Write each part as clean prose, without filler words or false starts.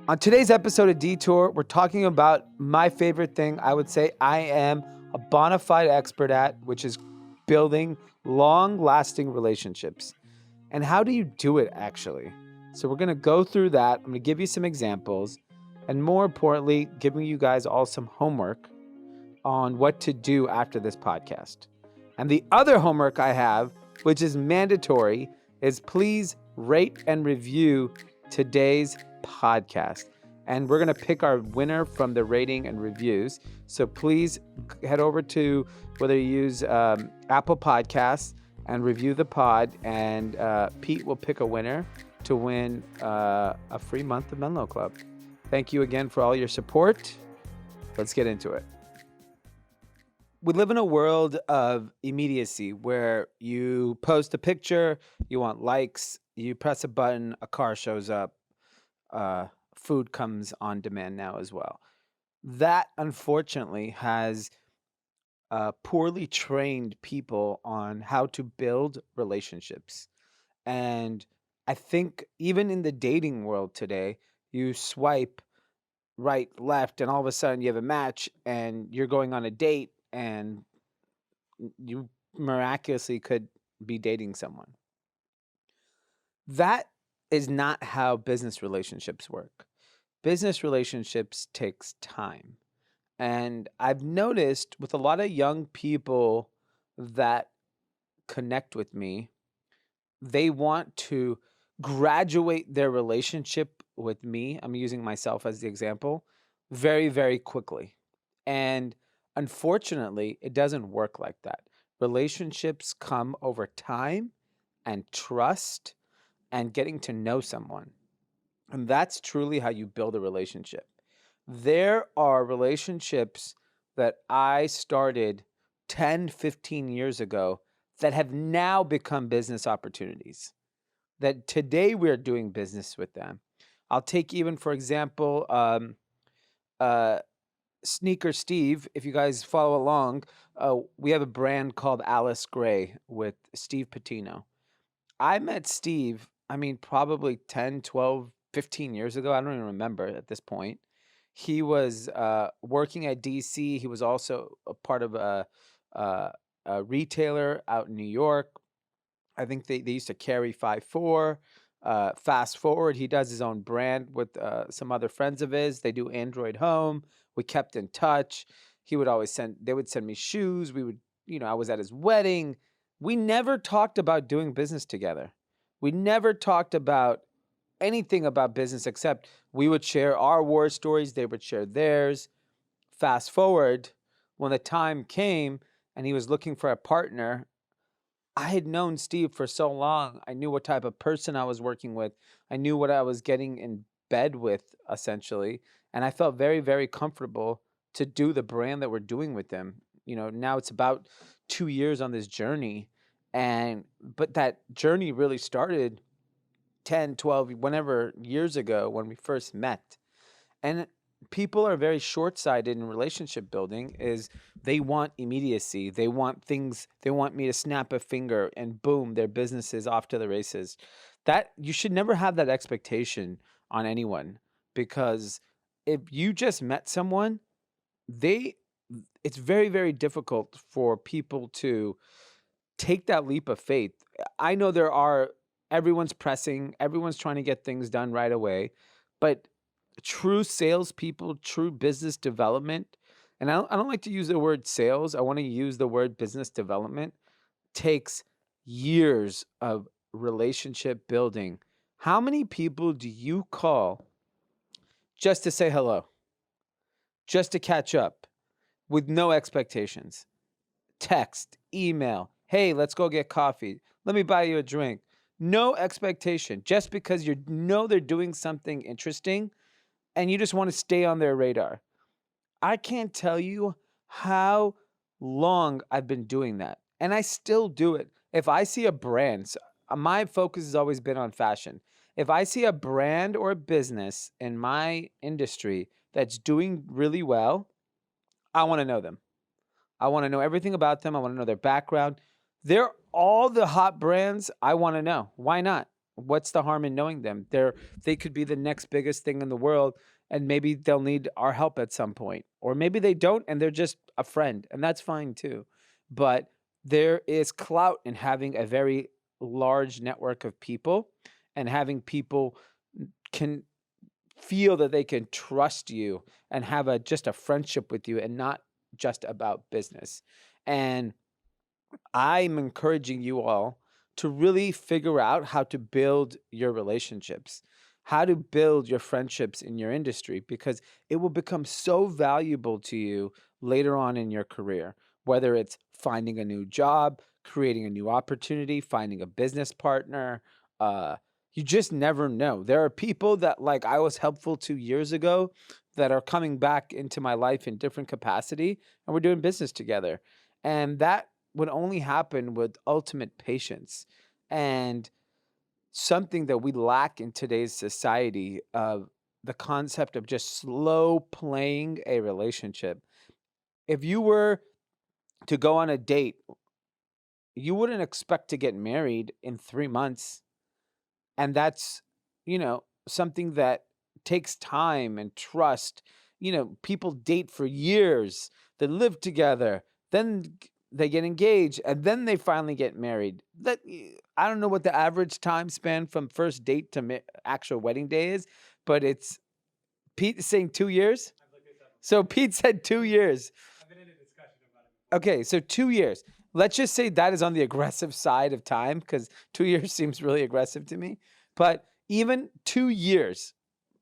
On today's episode of Detour, we're talking about my favorite thing. I would say I am a bona fide expert at, which is building long-lasting relationships. And how do you do it actually? So we're going to go through that. I'm going to give you some examples, and more importantly, giving you guys all some homework on what to do after this podcast. And the other homework I have, which is mandatory, is please rate and review today's podcast. And we're going to pick our winner from the rating and reviews. So please head over to whether you use Apple Podcasts and review the pod. And Pete will pick a winner to win a free month of Menlo Club. Thank you again for all your support. Let's get into it. We live in a world of immediacy where you post a picture, you want likes, you press a button, a car shows up, food comes on demand now as well. That, unfortunately, has poorly trained people on how to build relationships. And I think even in the dating world today, you swipe right, left, and all of a sudden you have a match and you're going on a date and you miraculously could be dating someone. That is not how business relationships work. Business relationships takes time. And I've noticed with a lot of young people that connect with me, they want to graduate their relationship with me. I'm using myself as the example very, very quickly. And unfortunately, it doesn't work like that. Relationships come over time and trust and getting to know someone. And that's truly how you build a relationship. There are relationships that I started 10, 15 years ago that have now become business opportunities. That today we're doing business with them. I'll take even, for example, Sneaker Steve. If you guys follow along, we have a brand called Alice Gray with Steve Patino. I met Steve, probably 10, 12, 15 years ago. I don't even remember at this point. He was working at DC. He was also a part of a retailer out in New York. I think they used to carry 5-4. Fast forward, he does his own brand with some other friends of his. They do Android Home. We kept in touch. They would send me shoes. I was at his wedding. We never talked about doing business together. We never talked about anything about business except we would share our war stories. They would share theirs. Fast forward, when the time came and he was looking for a partner, I had known Steve for so long. I knew what type of person I was working with. I knew what I was getting in bed with, essentially. And I felt very, very comfortable to do the brand that we're doing with them. Now it's about 2 years on this journey. But that journey really started 10, 12, whenever years ago when we first met. And people are very short-sighted in relationship building is they want immediacy. They want things, they want me to snap a finger and boom, their business is off to the races. That you should never have that expectation on anyone, because if you just met someone, it's very, very difficult for people to take that leap of faith. I know everyone's pressing, everyone's trying to get things done right away, but true salespeople, true business development, and I don't like to use the word sales. I want to use the word business development. Takes years of relationship building. How many people do you call just to say hello, just to catch up, with no expectations? Text, email, hey, let's go get coffee. Let me buy you a drink. No expectation, just because they're doing something interesting and you just want to stay on their radar. I can't tell you how long I've been doing that, and I still do it. If I see a brand, my focus has always been on fashion. If I see a brand or a business in my industry that's doing really well, I want to know them. I want to know everything about them. I want to know their background. They're all the hot brands I want to know. Why not? what's the harm in knowing them? They could be the next biggest thing in the world, and maybe they'll need our help at some point. Or maybe they don't and they're just a friend, and that's fine too. But there is clout in having a very large network of people, and having people can feel that they can trust you and have a just a friendship with you and not just about business. And I'm encouraging you all to really figure out how to build your relationships, how to build your friendships in your industry, because it will become so valuable to you later on in your career, whether it's finding a new job, creating a new opportunity, finding a business partner. You just never know. There are people that, like, I was helpful 2 years ago that are coming back into my life in different capacity, and we're doing business together. And that would only happen with ultimate patience, and something that we lack in today's society of the concept of just slow playing a relationship. If you were to go on a date, you wouldn't expect to get married in 3 months. And that's, something that takes time and trust. People date for years, they live together, then they get engaged, and then they finally get married. I don't know what the average time span from first date to actual wedding day is, but it's Pete is saying 2 years. So Pete said 2 years. Okay, so 2 years. Let's just say that is on the aggressive side of time, because 2 years seems really aggressive to me. But even 2 years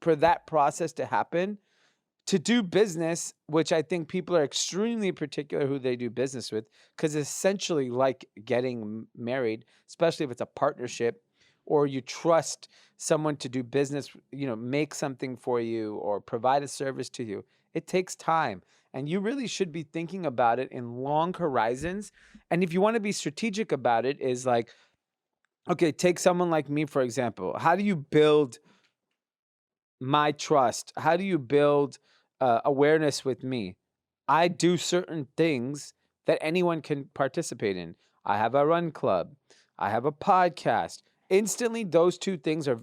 for that process to happen, to do business, which I think people are extremely particular who they do business with, because it's essentially like getting married, especially if it's a partnership or you trust someone to do business, make something for you or provide a service to you. It takes time. And you really should be thinking about it in long horizons. And if you want to be strategic about it, is like, okay, take someone like me, for example. How do you build my trust? How do you build awareness with me? I do certain things that anyone can participate in. I have a run club, I have a podcast. Instantly, those two things are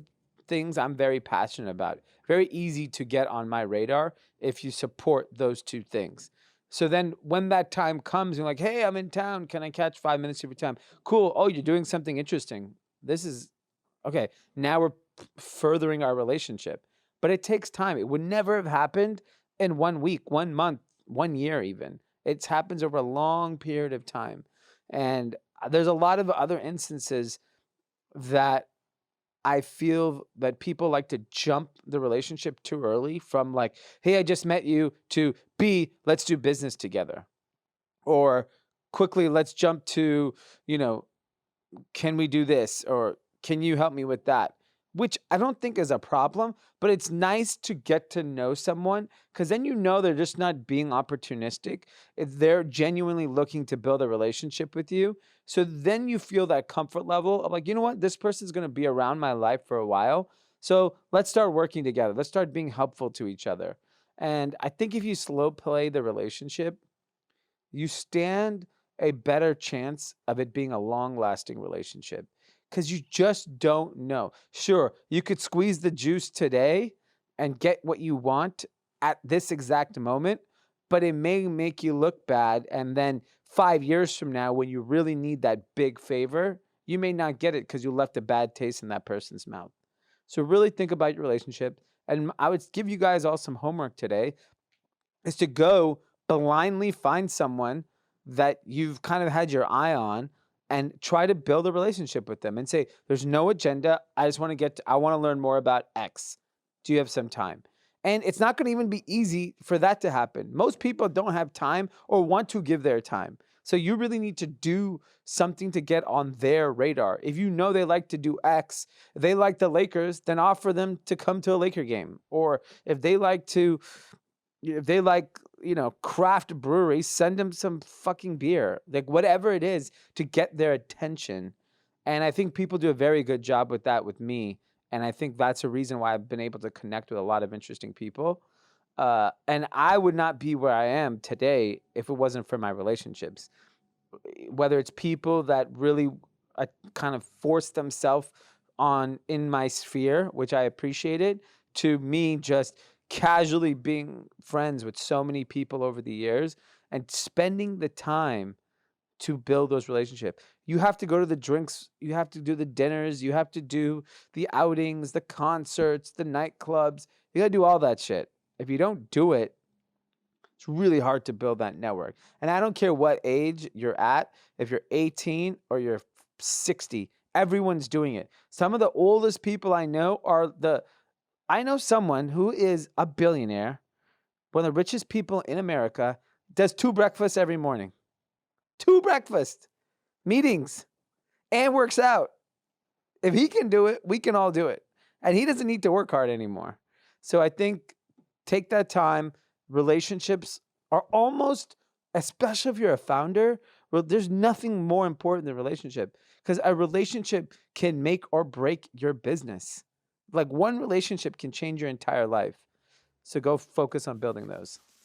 things I'm very passionate about. Very easy to get on my radar if you support those two things. So then when that time comes, you're like, hey, I'm in town. Can I catch 5 minutes of your time? Cool. Oh, you're doing something interesting. This is okay. Now we're furthering our relationship. But it takes time. It would never have happened in 1 week, 1 month, 1 year even. It happens over a long period of time. And there's a lot of other instances that I feel that people like to jump the relationship too early, from like, hey, I just met you, to B, let's do business together. Or quickly, let's jump to, you know, can we do this? Or can you help me with that? Which I don't think is a problem, but it's nice to get to know someone, because then they're just not being opportunistic. If they're genuinely looking to build a relationship with you. So then you feel that comfort level of like, you know what, this person's going to be around my life for a while. So let's start working together. Let's start being helpful to each other. And I think if you slow play the relationship, you stand a better chance of it being a long lasting relationship, because you just don't know. Sure, you could squeeze the juice today and get what you want at this exact moment, but it may make you look bad. And then 5 years from now, when you really need that big favor, you may not get it because you left a bad taste in that person's mouth. So, really think about your relationship. And I would give you guys all some homework today, is to go blindly find someone that you've kind of had your eye on and try to build a relationship with them and say, there's no agenda. I want to learn more about X. Do you have some time? And it's not going to even be easy for that to happen. Most people don't have time or want to give their time. So you really need to do something to get on their radar. If you know they like to do X, if they like the Lakers, then offer them to come to a Laker game. Or if they like, craft brewery, send them some fucking beer, like whatever it is to get their attention. And I think people do a very good job with that with me. And I think that's a reason why I've been able to connect with a lot of interesting people. And I would not be where I am today if it wasn't for my relationships. Whether it's people that really kind of force themselves on in my sphere, which I appreciated, to me just casually being friends with so many people over the years and spending the time to build those relationships. You have to go to the drinks, you have to do the dinners, you have to do the outings, the concerts, the nightclubs. You got to do all that shit. If you don't do it, it's really hard to build that network. And I don't care what age you're at, if you're 18 or you're 60, everyone's doing it. Some of the oldest people I know I know someone who is a billionaire, one of the richest people in America, does 2 breakfasts every morning. 2 breakfast meetings and works out. If he can do it, we can all do it. And he doesn't need to work hard anymore. So I think take that time. Relationships are almost, especially if you're a founder, well, there's nothing more important than relationship because a relationship can make or break your business. Like one relationship can change your entire life. So go focus on building those.